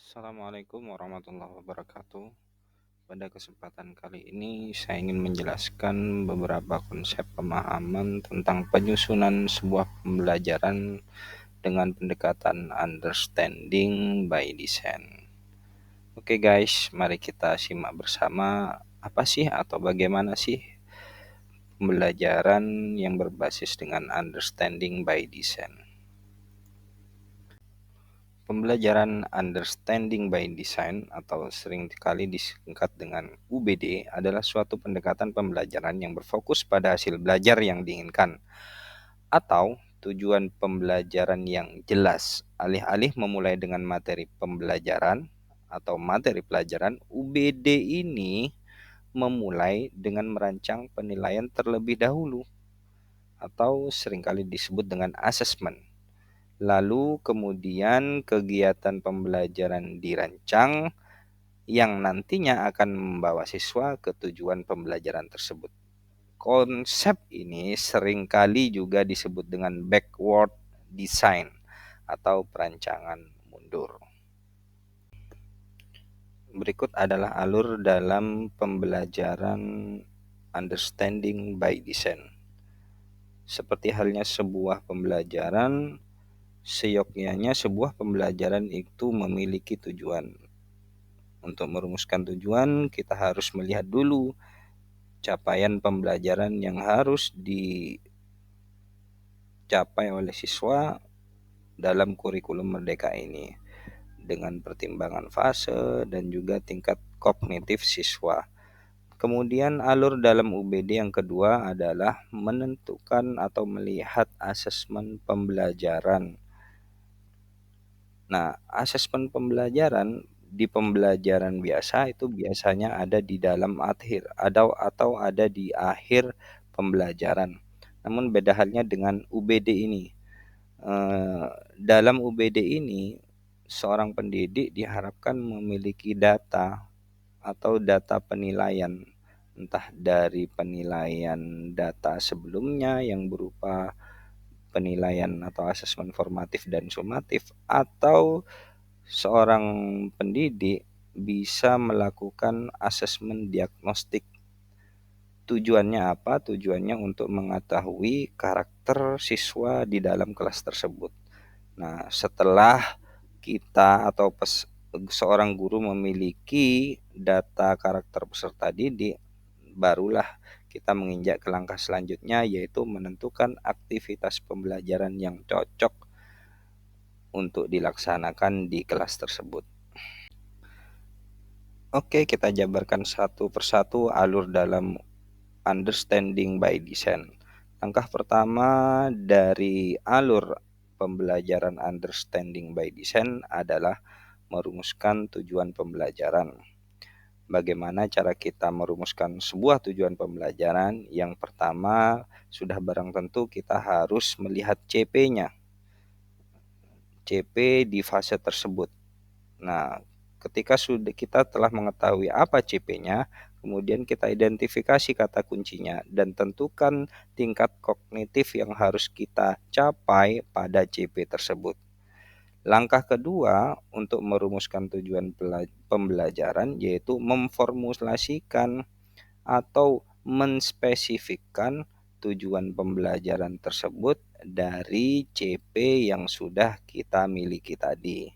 Assalamualaikum warahmatullahi wabarakatuh. Pada kesempatan kali ini saya ingin menjelaskan beberapa konsep pemahaman tentang penyusunan sebuah pembelajaran dengan pendekatan understanding by design. Oke guys, mari kita simak bersama apa sih atau bagaimana sih pembelajaran yang berbasis dengan understanding by design. Pembelajaran Understanding by Design atau sering kali disingkat dengan UBD adalah suatu pendekatan pembelajaran yang berfokus pada hasil belajar yang diinginkan atau tujuan pembelajaran yang jelas. Alih-alih memulai dengan materi pembelajaran atau materi pelajaran, UBD ini memulai dengan merancang penilaian terlebih dahulu atau seringkali disebut dengan assessment. Lalu kemudian kegiatan pembelajaran dirancang yang nantinya akan membawa siswa ke tujuan pembelajaran tersebut. Konsep ini seringkali juga disebut dengan backward design atau perancangan mundur. Berikut adalah alur dalam pembelajaran understanding by design. Seperti halnya sebuah pembelajaran, seyogyanya sebuah pembelajaran itu memiliki tujuan. Untuk merumuskan tujuan, kita harus melihat dulu capaian pembelajaran yang harus dicapai oleh siswa dalam kurikulum Merdeka ini dengan pertimbangan fase dan juga tingkat kognitif siswa. Kemudian alur dalam UBD yang kedua adalah menentukan atau melihat asesmen pembelajaran. Nah, asesmen pembelajaran di pembelajaran biasa itu biasanya ada di dalam atau ada di akhir pembelajaran. Namun beda halnya dengan UBD ini. Dalam UBD ini seorang pendidik diharapkan memiliki data atau data penilaian, entah dari penilaian data sebelumnya yang berupa penilaian atau asesmen formatif dan sumatif, atau seorang pendidik bisa melakukan asesmen diagnostik. Tujuannya apa? Tujuannya untuk mengetahui karakter siswa di dalam kelas tersebut. Nah, setelah kita atau seorang guru memiliki data karakter peserta didik, barulah kita menginjak ke langkah selanjutnya, yaitu menentukan aktivitas pembelajaran yang cocok untuk dilaksanakan di kelas tersebut. Oke, kita jabarkan satu persatu alur dalam understanding by design. Langkah pertama dari alur pembelajaran understanding by design adalah merumuskan tujuan pembelajaran. Bagaimana cara kita merumuskan sebuah tujuan pembelajaran? Yang pertama, sudah barang tentu kita harus melihat CP-nya. CP di fase tersebut. Nah, ketika kita telah mengetahui apa CP-nya, kemudian kita identifikasi kata kuncinya dan tentukan tingkat kognitif yang harus kita capai pada CP tersebut. Langkah kedua untuk merumuskan tujuan pembelajaran yaitu memformulasikan atau menspesifikkan tujuan pembelajaran tersebut dari CP yang sudah kita miliki tadi.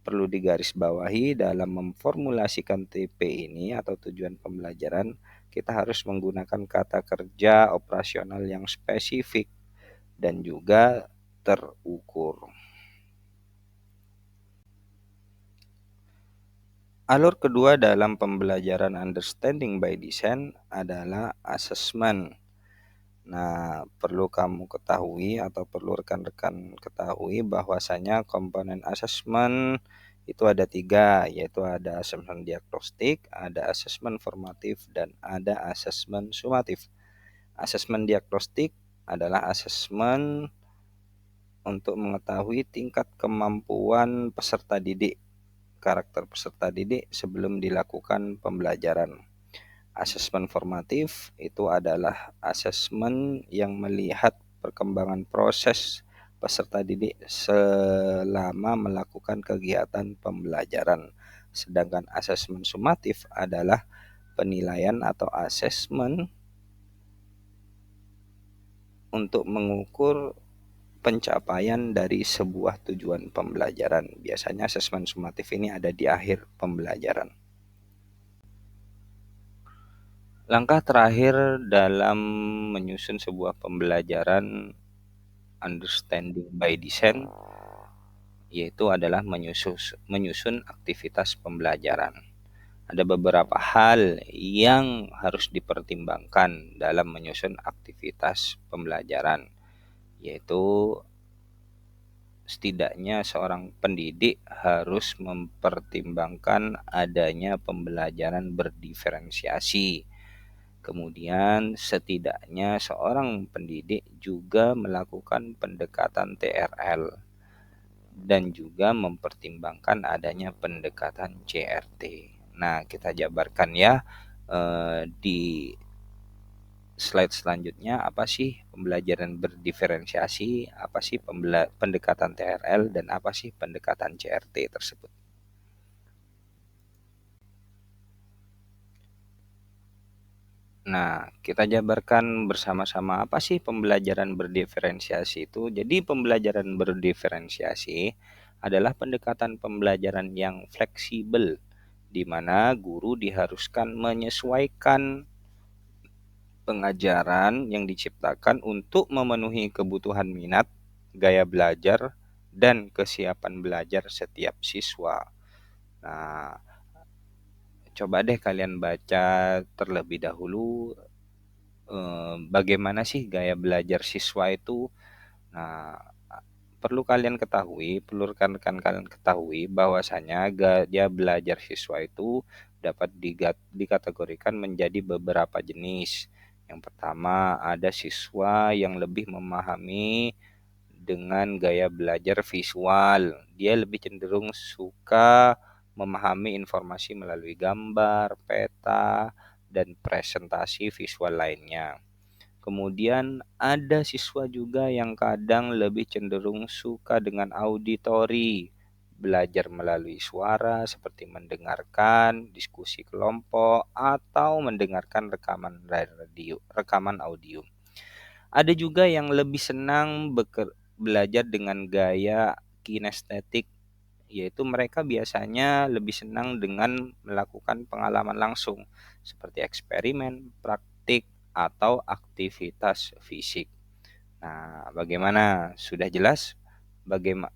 Perlu digarisbawahi dalam memformulasikan TP ini atau tujuan pembelajaran, kita harus menggunakan kata kerja operasional yang spesifik dan juga terukur. Alur kedua dalam pembelajaran understanding by design adalah assessment. Nah, perlu kamu ketahui atau perlu rekan-rekan ketahui bahwasanya komponen assessment itu ada 3, yaitu ada asesmen diagnostik, ada asesmen formatif, dan ada asesmen sumatif. Asesmen diagnostik adalah asesmen untuk mengetahui tingkat kemampuan peserta didik, karakter peserta didik sebelum dilakukan pembelajaran. Asesmen formatif itu adalah asesmen yang melihat perkembangan proses peserta didik selama melakukan kegiatan pembelajaran. Sedangkan asesmen sumatif adalah penilaian atau asesmen untuk mengukur pencapaian dari sebuah tujuan pembelajaran. Biasanya asesmen sumatif ini ada di akhir pembelajaran. Langkah terakhir dalam menyusun sebuah pembelajaran understanding by design yaitu adalah menyusun aktivitas pembelajaran. Ada beberapa hal yang harus dipertimbangkan dalam menyusun aktivitas pembelajaran, yaitu setidaknya seorang pendidik harus mempertimbangkan adanya pembelajaran berdiferensiasi. Kemudian setidaknya seorang pendidik juga melakukan pendekatan TRL dan juga mempertimbangkan adanya pendekatan CRT. Nah, kita jabarkan ya di slide selanjutnya, apa sih pembelajaran berdiferensiasi, apa sih pendekatan TRL, dan apa sih pendekatan CRT tersebut. Nah, kita jabarkan bersama-sama apa sih pembelajaran berdiferensiasi itu. Jadi pembelajaran berdiferensiasi adalah pendekatan pembelajaran yang fleksibel, di mana guru diharuskan menyesuaikan pengajaran yang diciptakan untuk memenuhi kebutuhan minat, gaya belajar, dan kesiapan belajar setiap siswa. Nah, coba deh kalian baca terlebih dahulu bagaimana sih gaya belajar siswa itu. Nah, perlu rekan-rekan kalian ketahui bahwasanya gaya belajar siswa itu dapat dikategorikan menjadi beberapa jenis. Yang pertama, ada siswa yang lebih memahami dengan gaya belajar visual. Dia lebih cenderung suka memahami informasi melalui gambar, peta, dan presentasi visual lainnya. Kemudian ada siswa juga yang kadang lebih cenderung suka dengan auditori, belajar melalui suara seperti mendengarkan diskusi kelompok atau mendengarkan rekaman audio. Ada juga yang lebih senang belajar dengan gaya kinestetik, yaitu mereka biasanya lebih senang dengan melakukan pengalaman langsung seperti eksperimen, praktik, atau aktivitas fisik. Nah, bagaimana? Sudah jelas bagaimana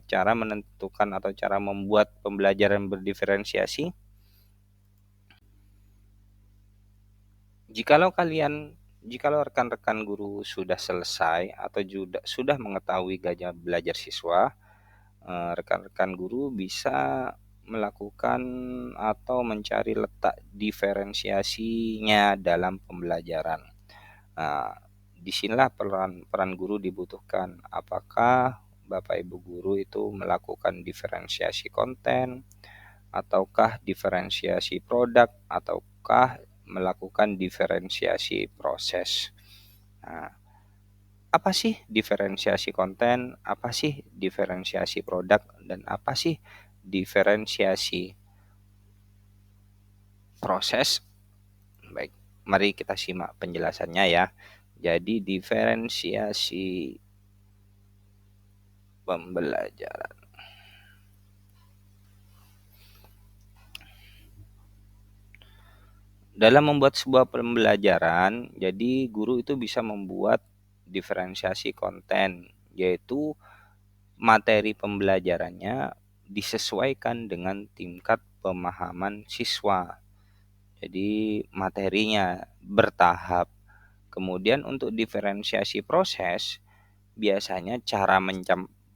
cara menentukan atau cara membuat pembelajaran berdiferensiasi? Jikalau rekan-rekan guru sudah selesai atau sudah mengetahui gaya belajar siswa, rekan-rekan guru bisa melakukan atau mencari letak diferensiasinya dalam pembelajaran. Nah, disinilah peran guru dibutuhkan. Apakah Bapak Ibu guru itu melakukan diferensiasi konten, ataukah diferensiasi produk, ataukah melakukan diferensiasi proses. Nah, apa sih diferensiasi konten, apa sih diferensiasi produk, dan apa sih diferensiasi proses? Baik, mari kita simak penjelasannya ya. Jadi diferensiasi pembelajaran. Dalam membuat sebuah pembelajaran, jadi guru itu bisa membuat diferensiasi konten, yaitu materi pembelajarannya disesuaikan dengan tingkat pemahaman siswa. Jadi materinya bertahap. Kemudian untuk diferensiasi proses, biasanya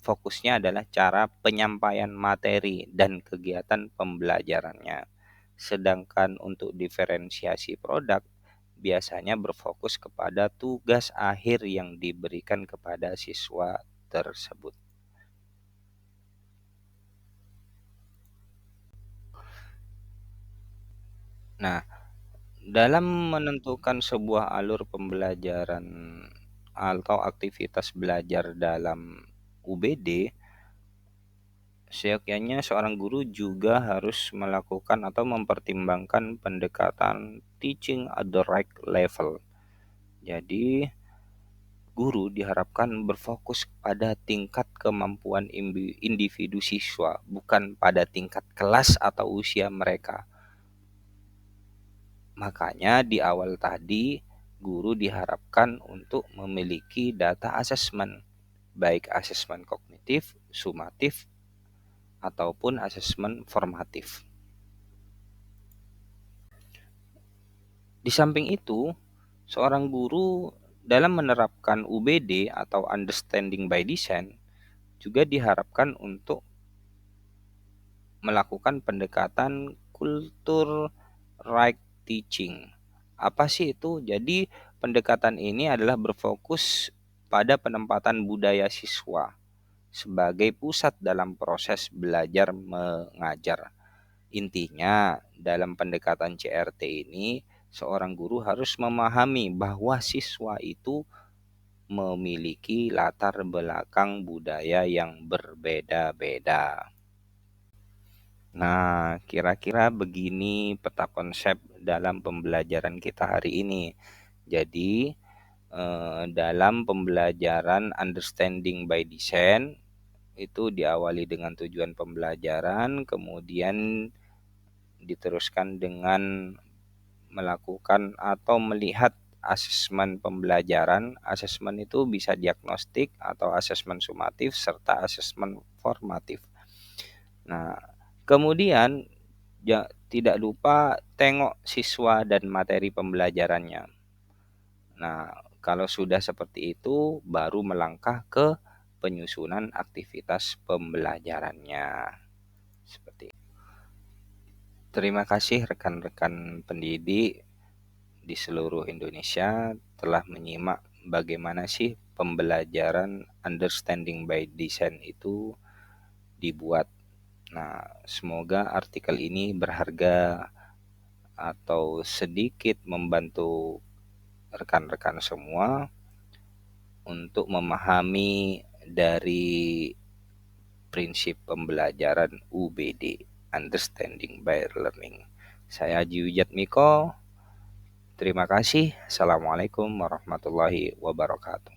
fokusnya adalah cara penyampaian materi dan kegiatan pembelajarannya. Sedangkan untuk diferensiasi produk biasanya berfokus kepada tugas akhir yang diberikan kepada siswa tersebut. Nah, dalam menentukan sebuah alur pembelajaran atau aktivitas belajar dalam UBD, seyogyanya seorang guru juga harus melakukan atau mempertimbangkan pendekatan teaching at the right level. Jadi, guru diharapkan berfokus pada tingkat kemampuan individu siswa, bukan pada tingkat kelas atau usia mereka. Makanya di awal tadi, guru diharapkan untuk memiliki data asesmen, baik asesmen kognitif, sumatif, ataupun asesmen formatif. Di samping itu, seorang guru dalam menerapkan UBD atau Understanding by Design juga diharapkan untuk melakukan pendekatan kultur right teaching. Apa sih itu? Jadi pendekatan ini adalah berfokus pada penempatan budaya siswa sebagai pusat dalam proses belajar mengajar. Intinya, dalam pendekatan CRT ini, seorang guru harus memahami bahwa siswa itu memiliki latar belakang budaya yang berbeda-beda. Nah, kira-kira begini peta konsep dalam pembelajaran kita hari ini. Jadi, dalam pembelajaran Understanding by Design, itu diawali dengan tujuan pembelajaran, kemudian diteruskan dengan melakukan atau melihat asesmen pembelajaran. Asesmen itu bisa diagnostik atau asesmen sumatif serta asesmen formatif. Nah, kemudian tidak lupa tengok siswa dan materi pembelajarannya. Nah, kalau sudah seperti itu, baru melangkah ke penyusunan aktivitas pembelajarannya. Seperti itu. Terima kasih rekan-rekan pendidik di seluruh Indonesia telah menyimak bagaimana sih pembelajaran Understanding by Design itu dibuat. Nah, semoga artikel ini berharga atau sedikit membantu rekan-rekan semua untuk memahami dari prinsip pembelajaran UBD, Understanding by Learning. Saya Haji Wijat Miko. Terima kasih. Assalamualaikum warahmatullahi wabarakatuh.